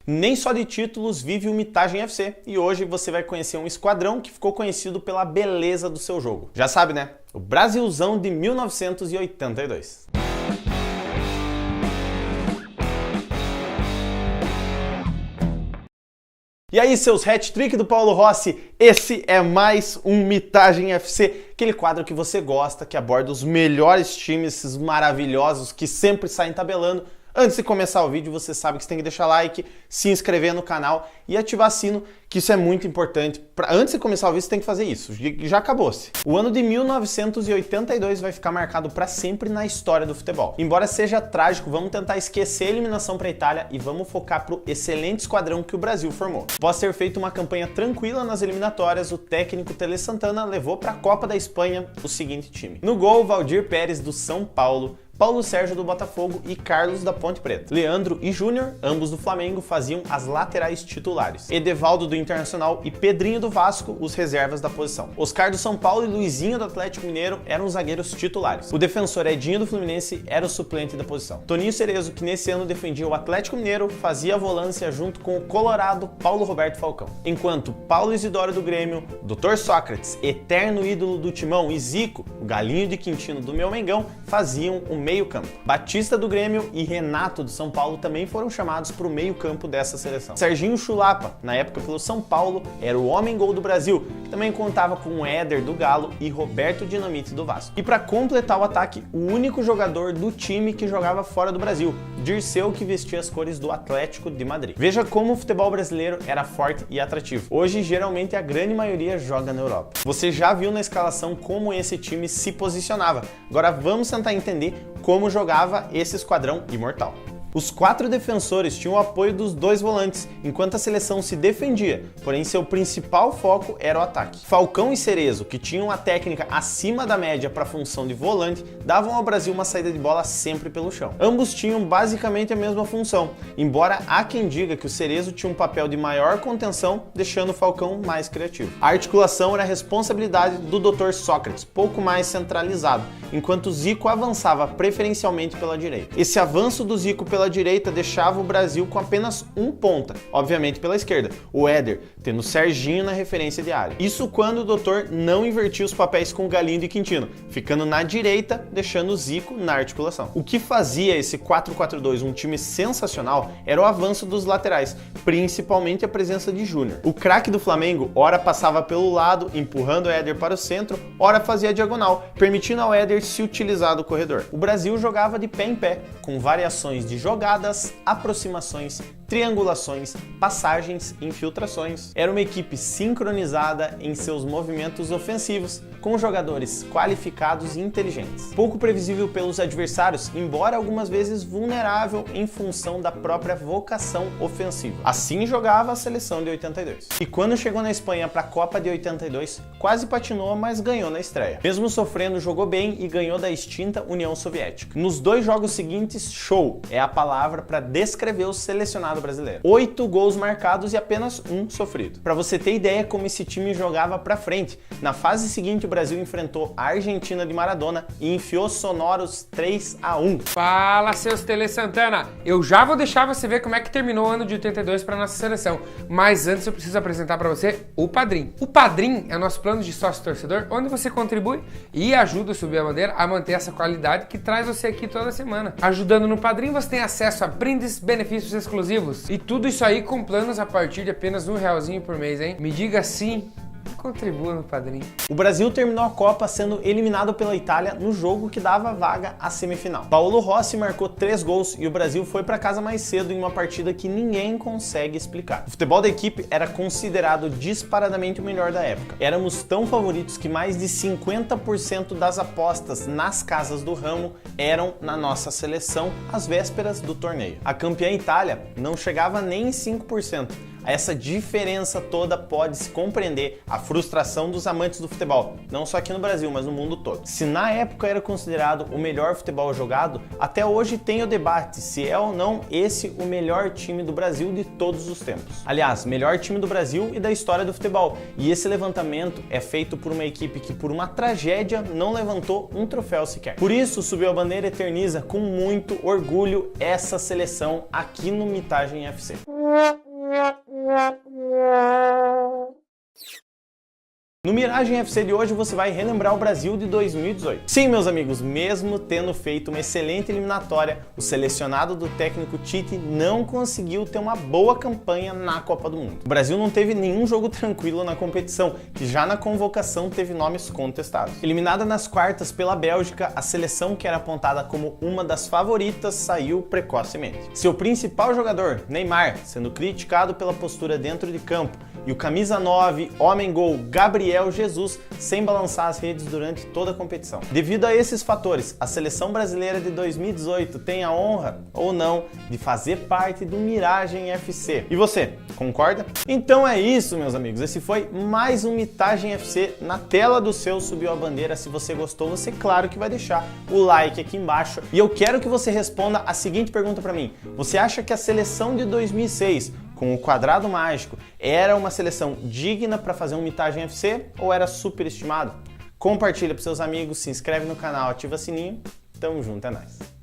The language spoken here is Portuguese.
Nem só de títulos vive o Mitagem FC, e hoje você vai conhecer um esquadrão que ficou conhecido pela beleza do seu jogo. Já sabe, né? O Brasilzão de 1982. E aí, seus hat-trick do Paulo Rossi, esse é mais um Mitagem FC, aquele quadro que você gosta, que aborda os melhores times, esses maravilhosos que sempre saem tabelando. Antes de começar o vídeo, você sabe que você tem que deixar like, se inscrever no canal e ativar o sino, que isso é muito importante. Antes de começar o vídeo, você tem que fazer isso, já acabou-se. O ano de 1982 vai ficar marcado para sempre na história do futebol. Embora seja trágico, vamos tentar esquecer a eliminação para a Itália e vamos focar para o excelente esquadrão que o Brasil formou. Após ter feito uma campanha tranquila nas eliminatórias, o técnico Tele Santana levou para a Copa da Espanha o seguinte time. No gol, Valdir Pérez do São Paulo, Paulo Sérgio do Botafogo e Carlos da Ponte Preta. Leandro e Júnior, ambos do Flamengo, faziam as laterais titulares. Edevaldo do Internacional e Pedrinho do Vasco, os reservas da posição. Oscar do São Paulo e Luizinho do Atlético Mineiro eram os zagueiros titulares. O defensor Edinho do Fluminense era o suplente da posição. Toninho Cerezo, que nesse ano defendia o Atlético Mineiro, fazia a volância junto com o colorado Paulo Roberto Falcão. Enquanto Paulo Isidoro do Grêmio, Dr. Sócrates, eterno ídolo do Timão, e Zico, o galinho de Quintino do meu Mengão, faziam o meio-campo. Batista do Grêmio e Renato do São Paulo também foram chamados para o meio-campo dessa seleção. Serginho Chulapa, na época pelo São Paulo, era o homem-gol do Brasil, que também contava com Éder do Galo e Roberto Dinamite do Vasco. E para completar o ataque, o único jogador do time que jogava fora do Brasil, Dirceu, que vestia as cores do Atlético de Madrid. Veja como o futebol brasileiro era forte e atrativo. Hoje, geralmente, a grande maioria joga na Europa. Você já viu na escalação como esse time se posicionava. Agora vamos tentar entender como jogava esse esquadrão imortal. Os 4 defensores tinham o apoio dos 2 volantes, enquanto a seleção se defendia, porém seu principal foco era o ataque. Falcão e Cerezo, que tinham a técnica acima da média para a função de volante, davam ao Brasil uma saída de bola sempre pelo chão. Ambos tinham basicamente a mesma função, embora há quem diga que o Cerezo tinha um papel de maior contenção, deixando o Falcão mais criativo. A articulação era a responsabilidade do Dr. Sócrates, pouco mais centralizado, enquanto o Zico avançava preferencialmente pela direita. Esse avanço do Zico pela direita deixava o Brasil com apenas um ponta, obviamente pela esquerda, o Éder, tendo Serginho na referência de área. Isso quando o doutor não invertia os papéis com o Galinho de Quintino, ficando na direita, deixando o Zico na articulação. O que fazia esse 4-4-2 um time sensacional era o avanço dos laterais, principalmente a presença de Júnior. O craque do Flamengo ora passava pelo lado, empurrando o Éder para o centro, ora fazia a diagonal, permitindo ao Éder se utilizar do corredor. O Brasil jogava de pé em pé, com variações de jogadas, aproximações, triangulações, passagens e infiltrações. Era uma equipe sincronizada em seus movimentos ofensivos, com jogadores qualificados e inteligentes. Pouco previsível pelos adversários, embora algumas vezes vulnerável em função da própria vocação ofensiva. Assim jogava a seleção de 82. E quando chegou na Espanha para a Copa de 82, quase patinou, mas ganhou na estreia. Mesmo sofrendo, jogou bem e ganhou da extinta União Soviética. Nos 2 jogos seguintes, show é a palavra para descrever o selecionado brasileiro. 8 gols marcados e apenas 1 sofrido. Para você ter ideia como esse time jogava para frente, na fase seguinte o Brasil enfrentou a Argentina de Maradona e enfiou sonoros 3-1. Fala, seus Tele Santana! Eu já vou deixar você ver como é que terminou o ano de 82 para nossa seleção, mas antes eu preciso apresentar para você o Padrim. O Padrim é o nosso plano de sócio-torcedor, onde você contribui e ajuda o Subir a Bandeira a manter essa qualidade que traz você aqui toda semana. Ajudando no Padrim, você tem acesso a brindes, benefícios exclusivos e tudo isso aí com planos a partir de apenas R$1 por mês, hein? Me diga sim. Contribua no Padrim. O Brasil terminou a Copa sendo eliminado pela Itália no jogo que dava vaga à semifinal. Paulo Rossi marcou 3 gols e o Brasil foi para casa mais cedo em uma partida que ninguém consegue explicar. O futebol da equipe era considerado disparadamente o melhor da época. Éramos tão favoritos que mais de 50% das apostas nas casas do ramo eram na nossa seleção às vésperas do torneio. A campeã Itália não chegava nem em 5%. Essa diferença toda pode-se compreender a frustração dos amantes do futebol, não só aqui no Brasil, mas no mundo todo. Se na época era considerado o melhor futebol jogado, até hoje tem o debate se é ou não esse o melhor time do Brasil de todos os tempos. Aliás, melhor time do Brasil e da história do futebol. E esse levantamento é feito por uma equipe que, por uma tragédia, não levantou um troféu sequer. Por isso, o Subiu a Bandeira eterniza com muito orgulho essa seleção aqui no Mitagem FC. No Miragem FC de hoje você vai relembrar o Brasil de 2018. Sim, meus amigos, mesmo tendo feito uma excelente eliminatória, o selecionado do técnico Tite não conseguiu ter uma boa campanha na Copa do Mundo. O Brasil não teve nenhum jogo tranquilo na competição, que já na convocação teve nomes contestados. Eliminada nas quartas pela Bélgica, a seleção que era apontada como uma das favoritas saiu precocemente. Seu principal jogador, Neymar, sendo criticado pela postura dentro de campo, e o camisa 9, homem-gol, Gabriel Jesus, sem balançar as redes durante toda a competição. Devido a esses fatores, a seleção brasileira de 2018 tem a honra, ou não, de fazer parte do Miragem FC. E você, concorda? Então é isso, meus amigos. Esse foi mais um Miragem FC. Na tela do seu subiu a bandeira. Se você gostou, você claro que vai deixar o like aqui embaixo. E eu quero que você responda a seguinte pergunta para mim. Você acha que a seleção de 2006 com o quadrado mágico, era uma seleção digna para fazer um Miragem FC ou era superestimado? Compartilha para seus amigos, se inscreve no canal, ativa o sininho. Tamo junto, é nóis.